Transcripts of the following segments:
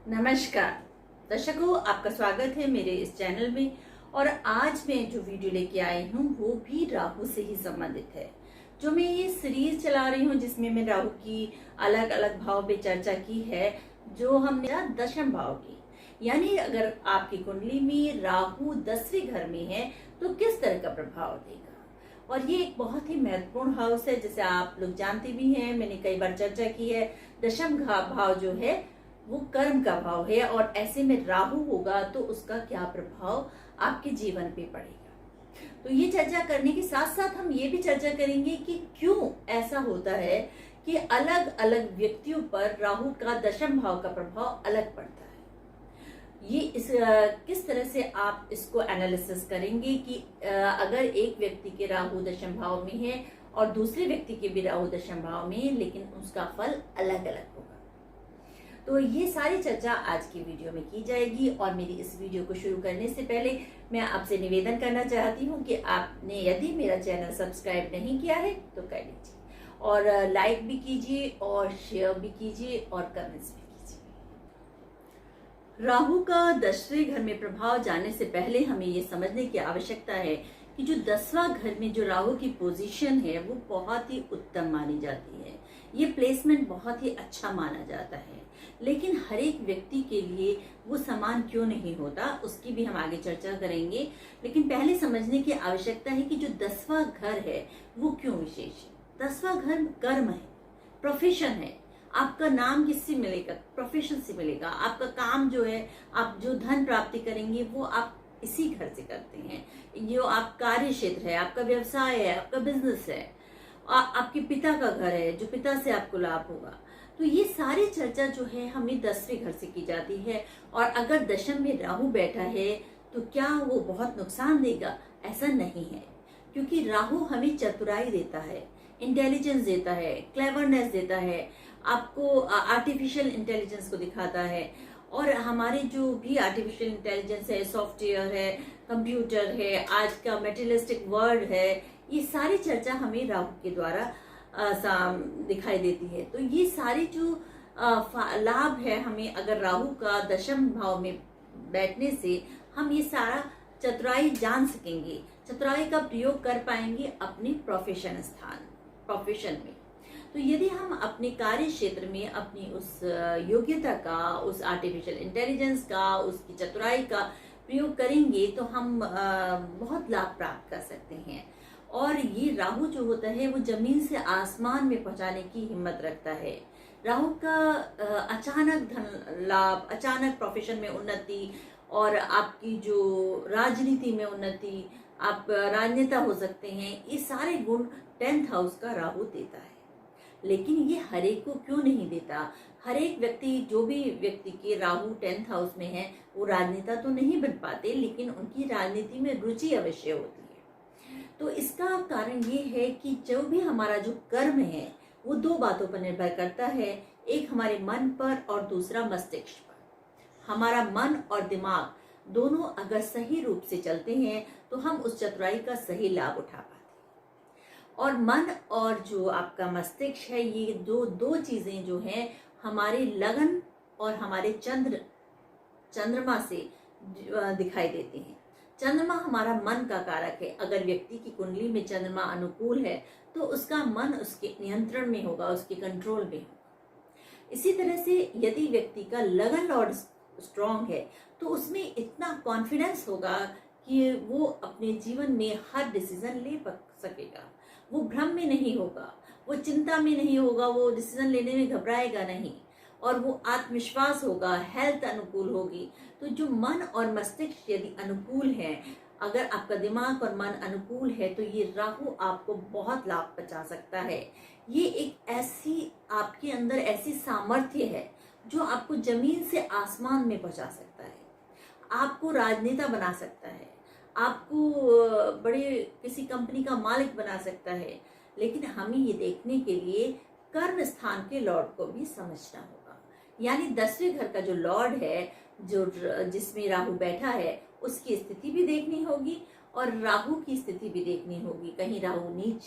नमस्कार दर्शकों, आपका स्वागत है मेरे इस चैनल में। और आज मैं जो वीडियो लेके आई हूँ वो भी राहु से ही संबंधित है। जो मैं ये सीरीज चला रही हूँ जिसमें मैं राहु की अलग अलग भाव पे चर्चा की है, जो हमने दशम भाव की, यानी अगर आपकी कुंडली में राहु 10वें घर में है तो किस तरह का प्रभाव देगा। और ये एक बहुत ही महत्वपूर्ण हाउस है, जैसे आप लोग जानते भी हैं, मैंने कई बार चर्चा की है। दशम भाव जो है वो कर्म का भाव है, और ऐसे में राहु होगा तो उसका क्या प्रभाव आपके जीवन पे पड़ेगा। तो ये चर्चा करने के साथ साथ हम ये भी चर्चा करेंगे कि क्यों ऐसा होता है कि अलग अलग व्यक्तियों पर राहु का दशम भाव का प्रभाव अलग पड़ता है। ये किस तरह से आप इसको एनालिसिस करेंगे कि अगर एक व्यक्ति के राहु दशम भाव में है और दूसरे व्यक्ति के भी राहु दशम भाव में है, लेकिन उसका फल अलग अलग होगा। तो ये सारी चर्चा आज की वीडियो में की जाएगी। और मेरी इस वीडियो को शुरू करने से पहले मैं आपसे निवेदन करना चाहती हूँ कि आपने यदि मेरा चैनल सब्सक्राइब नहीं किया है तो कर लीजिए, और लाइक भी कीजिए और शेयर भी कीजिए और कमेंट्स भी कीजिए। राहु का 10वें घर में प्रभाव जानने से पहले हमें ये समझने की आवश्यकता है कि जो 10वां घर में जो राहु की पोजीशन है वो बहुत ही उत्तम मानी जाती है। ये प्लेसमेंट बहुत ही अच्छा माना जाता है, लेकिन हर एक व्यक्ति के लिए वो समान क्यों नहीं होता, उसकी भी हम आगे चर्चा करेंगे। लेकिन पहले समझने की आवश्यकता है कि जो 10वां घर है वो क्यों विशेष है। 10वां घर कर्म है, प्रोफेशन है। आपका नाम किससे मिलेगा? प्रोफेशन से मिलेगा। आपका काम जो है, आप जो धन प्राप्ति करेंगे वो आप इसी घर से करते हैं। जो आप कार्य क्षेत्र है, आपका व्यवसाय है, आपका बिजनेस है, आपके पिता का घर है, जो पिता से आपको लाभ होगा। तो ये सारी चर्चा जो है हमें 10वें घर से की जाती है। और अगर दशम में राहु बैठा है तो क्या वो बहुत नुकसान देगा? ऐसा नहीं है, क्योंकि राहु हमें चतुराई देता है, इंटेलिजेंस देता है, क्लेवरनेस देता है, आपको आर्टिफिशियल इंटेलिजेंस को दिखाता है। और हमारे जो भी आर्टिफिशियल इंटेलिजेंस है, सॉफ्टवेयर है, कंप्यूटर है, आज का मेटेरियलिस्टिक वर्ल्ड है, ये सारी चर्चा हमें राहु के द्वारा दिखाई देती है। तो ये सारी जो लाभ है हमें अगर राहु का दशम भाव में बैठने से हम ये सारा चतुराई जान सकेंगे, चतुराई का प्रयोग कर पाएंगे अपने प्रोफेशन में। तो यदि हम अपने कार्य क्षेत्र में अपनी उस योग्यता का, उस आर्टिफिशियल इंटेलिजेंस का, उसकी चतुराई का प्रयोग करेंगे तो हम बहुत लाभ प्राप्त कर सकते हैं। और ये राहु जो होता है वो जमीन से आसमान में पहुंचाने की हिम्मत रखता है। राहु का अचानक धन लाभ, अचानक प्रोफेशन में उन्नति, और आपकी जो राजनीति में उन्नति, आप राजनेता हो सकते हैं, ये सारे गुण 10th हाउस का राहु देता है। लेकिन ये हर एक को क्यों नहीं देता? हर एक व्यक्ति, जो भी व्यक्ति के राहु 10th हाउस में है, वो राजनेता तो नहीं बन पाते, लेकिन उनकी राजनीति में रुचि अवश्य होती है। तो इसका कारण ये है कि जो भी हमारा जो कर्म है वो दो बातों पर निर्भर करता है, एक हमारे मन पर और दूसरा मस्तिष्क पर। हमारा मन और दिमाग दोनों अगर सही रूप से चलते हैं तो हम उस चतुराई का सही लाभ उठा पाते हैं। और मन और जो आपका मस्तिष्क है, ये दो चीजें जो हैं हमारे लगन और हमारे चंद्रमा से दिखाई देती हैं। चंद्रमा हमारा मन का कारक है। अगर व्यक्ति की कुंडली में चंद्रमा अनुकूल है तो उसका मन उसके नियंत्रण में होगा, उसके कंट्रोल में होगा। इसी तरह से यदि व्यक्ति का लगन लॉर्ड स्ट्रांग है तो उसमें इतना कॉन्फिडेंस होगा कि वो अपने जीवन में हर डिसीजन ले सकेगा। वो भ्रम में नहीं होगा, वो चिंता में नहीं होगा, वो डिसीजन लेने में घबराएगा नहीं, और वो आत्मविश्वास होगा, हेल्थ अनुकूल होगी। तो जो मन और मस्तिष्क यदि अनुकूल है, अगर आपका दिमाग और मन अनुकूल है, तो ये राहु आपको बहुत लाभ पहुंचा सकता है। ये एक ऐसी आपके अंदर ऐसी सामर्थ्य है जो आपको जमीन से आसमान में पहुंचा सकता है, आपको राजनेता बना सकता है, आपको बड़े किसी कंपनी का मालिक बना सकता है। लेकिन हमें ये देखने के लिए कर्म स्थान के लॉर्ड को भी समझना होगा। यानी 10वें घर का जो लॉर्ड है, जो जिसमें राहु बैठा है, उसकी स्थिति भी देखनी होगी और राहु की स्थिति भी देखनी होगी। कहीं राहु नीच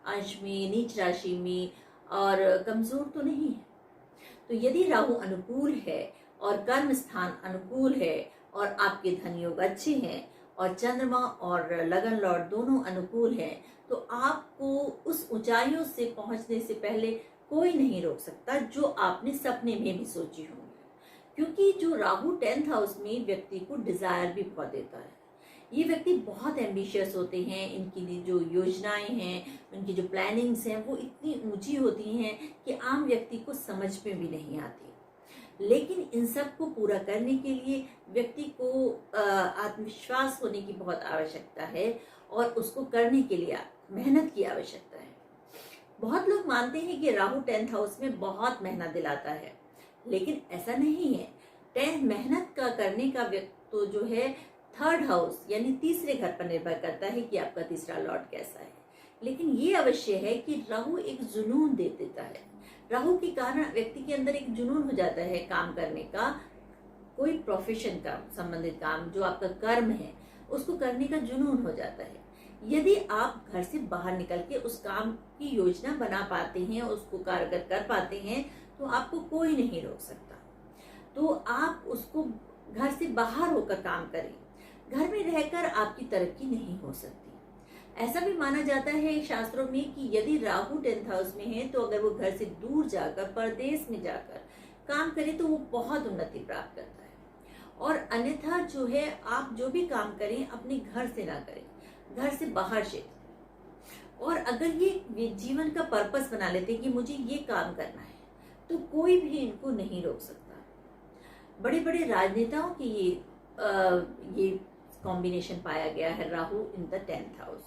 अंश में, नीच राशि में और कमजोर तो नहीं है। तो यदि राहु अनुकूल है और कर्म स्थान अनुकूल है और आपके धन योग अच्छे हैं और चंद्रमा और लगन लॉर्ड दोनों अनुकूल हैं, तो आपको उस ऊंचाइयों से पहुंचने से पहले कोई नहीं रोक सकता जो आपने सपने में भी सोची होंगी। क्योंकि जो राहु 10th हाउस में व्यक्ति को डिजायर भी बहुत देता है। ये व्यक्ति बहुत एम्बिशियस होते हैं, इनकी लिए जो योजनाएं हैं, उनकी जो प्लानिंग्स हैं वो इतनी ऊंची होती हैं कि आम व्यक्ति को समझ में भी नहीं आती। लेकिन इन सब को पूरा करने के लिए व्यक्ति को आत्मविश्वास होने की बहुत आवश्यकता है और उसको करने के लिए मेहनत की आवश्यकता है। बहुत लोग मानते हैं कि राहु 10th हाउस में बहुत मेहनत दिलाता है, लेकिन ऐसा नहीं है। 10 मेहनत का करने का व्यक्ति तो जो है 3rd हाउस यानी तीसरे घर पर निर्भर करता है कि आपका तीसरा लॉर्ड कैसा है। लेकिन ये अवश्य है कि राहु एक जुनून दे देता है। राहु के कारण व्यक्ति के अंदर एक जुनून हो जाता है काम करने का, कोई प्रोफेशन का संबंधित काम जो आपका कर्म है उसको करने का जुनून हो जाता है। यदि आप घर से बाहर निकल के उस काम की योजना बना पाते हैं, उसको कारगर कर पाते हैं, तो आपको कोई नहीं रोक सकता। तो आप उसको घर से बाहर होकर काम करें। घर में रहकर आपकी तरक्की नहीं हो सकती। ऐसा भी माना जाता है शास्त्रों में कि यदि राहु 10th हाउस में है तो अगर वो घर से दूर जाकर परदेश में जाकर काम करे तो वो बहुत उन्नति प्राप्त करता है। और अन्यथा जो है आप जो भी काम करें अपने घर से ना करें, घर से बाहर क्षेत्र। और अगर ये जीवन का पर्पस बना लेते कि मुझे ये काम करना है तो कोई भी इनको नहीं रोक सकता। बड़े बड़े राजनेताओं की ये कॉम्बिनेशन पाया गया है Rahu in the 10th house,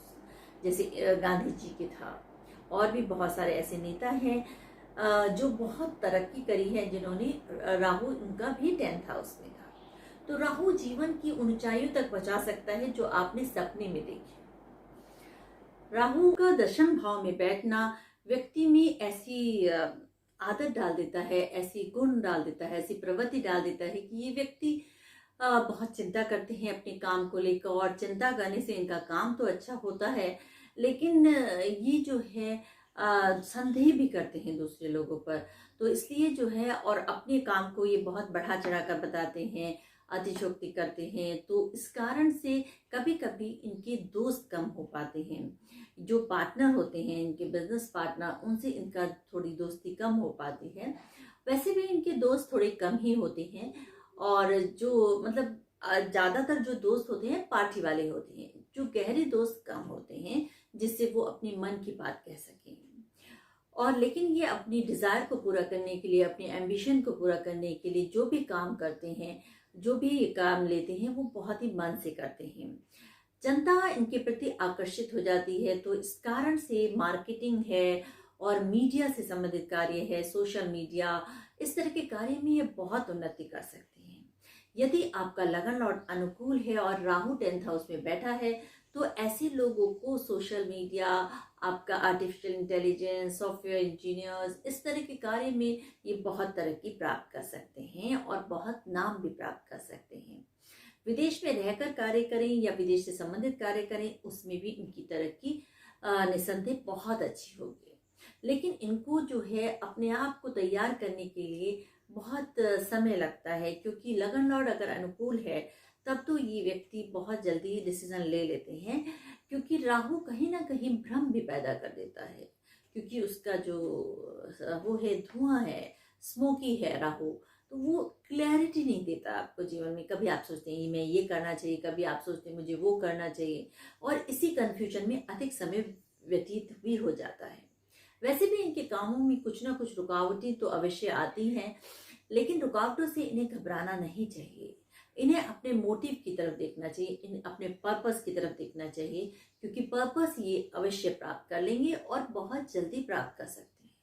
जैसे गांधी जी के था। और भी बहुत सारे ऐसे नेता हैं जो बहुत तरक्की करी है जिन्होंने राहु उनका भी 10th हाउस में था। तो राहु जीवन की ऊंचाइयों तक पहुंचा सकता है जो आपने सपने में देखी। राहु का दशम भाव में बैठना व्यक्ति में ऐसी आदत डाल देता है, ऐसी गुण डाल देता है, ऐसी प्रवृत्ति डाल देता है कि ये व्यक्ति बहुत चिंता करते हैं अपने काम को लेकर। और चिंता करने से इनका काम तो अच्छा होता है, लेकिन ये जो है संदेह भी करते हैं दूसरे लोगों पर। तो इसलिए जो है और अपने काम को ये बहुत बढ़ा चढ़ा कर बताते हैं, अतिशयोक्ति करते हैं। तो इस कारण से कभी कभी इनके दोस्त कम हो पाते हैं। जो पार्टनर होते हैं इनके बिजनेस पार्टनर, उनसे इनका थोड़ी दोस्ती कम हो पाती है। वैसे भी इनके दोस्त थोड़े कम ही होते हैं और जो मतलब ज्यादातर जो दोस्त होते हैं पार्टी वाले होते हैं। जो गहरे दोस्त कम होते हैं जिससे वो अपने मन की बात कह सकें। और लेकिन ये अपनी डिजायर को पूरा करने के लिए, अपने एम्बिशन को पूरा करने के लिए जो भी काम करते हैं, जो भी काम लेते हैं, वो बहुत ही मन से करते हैं। जनता इनके प्रति आकर्षित हो जाती है। तो इस कारण से मार्केटिंग है और मीडिया से संबंधित कार्य है, सोशल मीडिया, इस तरह के कार्य में ये बहुत उन्नति कर सकते हैं। यदि आपका लगन लॉर्ड अनुकूल है और राहु 10th हाउस में बैठा है तो ऐसे लोगों को सोशल मीडिया, आपका आर्टिफिशियल इंटेलिजेंस, सॉफ्टवेयर इंजीनियर्स, इस तरह के कार्य में ये बहुत तरक्की प्राप्त कर सकते हैं और बहुत नाम भी प्राप्त कर सकते हैं। विदेश में रहकर कार्य करें या विदेश से संबंधित कार्य करें, उसमें भी इनकी तरक्की निसंदेह बहुत अच्छी होगी। लेकिन इनको जो है अपने आप को तैयार करने के लिए बहुत समय लगता है, क्योंकि लगन लॉर्ड अगर अनुकूल है तब तो ये व्यक्ति बहुत जल्दी डिसीजन ले लेते हैं। क्योंकि राहु कहीं ना कहीं भ्रम भी पैदा कर देता है, क्योंकि उसका जो वो है धुआं है, स्मोकी है राहु, तो वो क्लैरिटी नहीं देता आपको जीवन में। कभी आप सोचते हैं मैं ये करना चाहिए, कभी आप सोचते हैं मुझे वो करना चाहिए, और इसी कंफ्यूजन में अधिक समय व्यतीत भी हो जाता है। वैसे भी इनके कामों में कुछ ना कुछ रुकावटें तो अवश्य आती हैं, लेकिन रुकावटों से इन्हें घबराना नहीं चाहिए। इन्हें अपने मोटिव की तरफ देखना चाहिए, इन्हें अपने पर्पस की तरफ देखना चाहिए, क्योंकि पर्पस ये अवश्य प्राप्त कर लेंगे और बहुत जल्दी प्राप्त कर सकते हैं।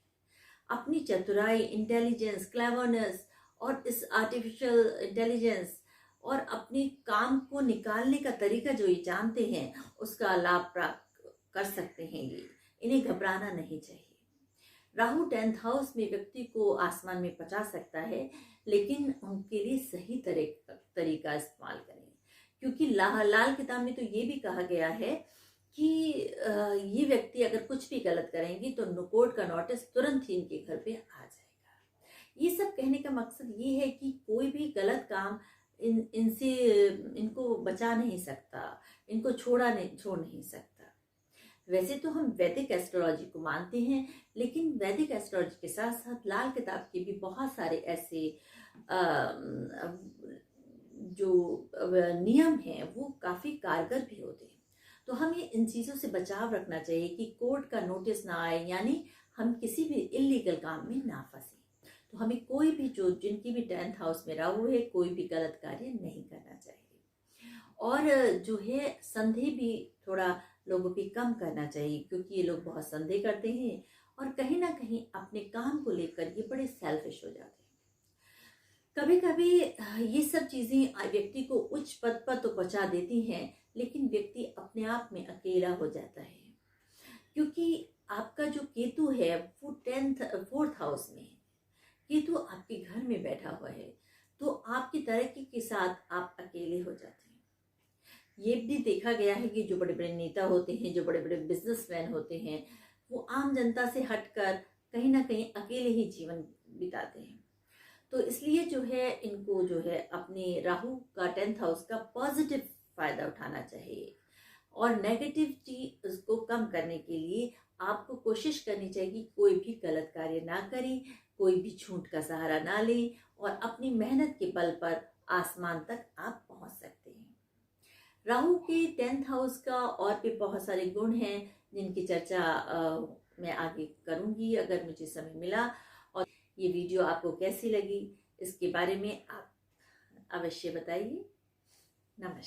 अपनी चतुराई, इंटेलिजेंस, क्लेवरनेस और इस आर्टिफिशियल इंटेलिजेंस और अपने काम को निकालने का तरीका जो ये जानते हैं, उसका लाभ प्राप्त कर सकते हैं। ये इन्हें घबराना नहीं चाहिए। राहु 10th हाउस में व्यक्ति को आसमान में पहुंचा सकता है, लेकिन उनके लिए सही तरीका इस्तेमाल करें। क्योंकि लाल किताब में तो ये भी कहा गया है कि ये व्यक्ति अगर कुछ भी गलत करेंगे तो कोर्ट का नोटिस तुरंत ही इनके घर पे आ जाएगा। ये सब कहने का मकसद ये है कि कोई भी गलत काम इनको बचा नहीं सकता, इनको छोड़ नहीं सकता। वैसे तो हम वैदिक एस्ट्रोलॉजी को मानते हैं, लेकिन वैदिक एस्ट्रोलॉजी के साथ साथ लाल किताब के भी बहुत सारे ऐसे जो नियम हैं वो काफ़ी कारगर भी होते हैं। तो हमें इन चीज़ों से बचाव रखना चाहिए कि कोर्ट का नोटिस ना आए, यानी हम किसी भी इलीगल काम में ना फंसे। तो हमें कोई भी जिनकी भी 10th हाउस में राहु है, कोई भी गलत कार्य नहीं करना चाहिए। और जो है संदेह भी थोड़ा लोगों पे कम करना चाहिए, क्योंकि ये लोग बहुत संदेह करते हैं और कहीं ना कहीं अपने काम को लेकर ये बड़े सेल्फिश हो जाते हैं। कभी कभी ये सब चीज़ें व्यक्ति को उच्च पद पर तो पहुंचा देती हैं, लेकिन व्यक्ति अपने आप में अकेला हो जाता है, क्योंकि आपका जो केतु है वो 4th हाउस में है। केतु आपके घर में बैठा हुआ है, तो आपकी तरक्की के साथ आप अकेले हो जाते हैं। ये भी देखा गया है कि जो बड़े बड़े नेता होते हैं, जो बड़े बड़े बिजनेसमैन होते हैं, वो आम जनता से हटकर कहीं ना कहीं अकेले ही जीवन बिताते हैं। तो इसलिए जो है इनको जो है अपने राहु का 10th हाउस का पॉजिटिव फायदा उठाना चाहिए, और नेगेटिविटी उसको कम करने के लिए आपको कोशिश करनी चाहिए कि कोई भी गलत कार्य ना करें, कोई भी झूठ का सहारा ना लें, और अपनी मेहनत के बल पर आसमान तक आप पहुंच सकते हैं। राहु के 10th हाउस का और भी बहुत सारे गुण हैं जिनकी चर्चा मैं आगे करूंगी अगर मुझे समय मिला। और ये वीडियो आपको कैसी लगी इसके बारे में आप अवश्य बताइए। नमस्कार।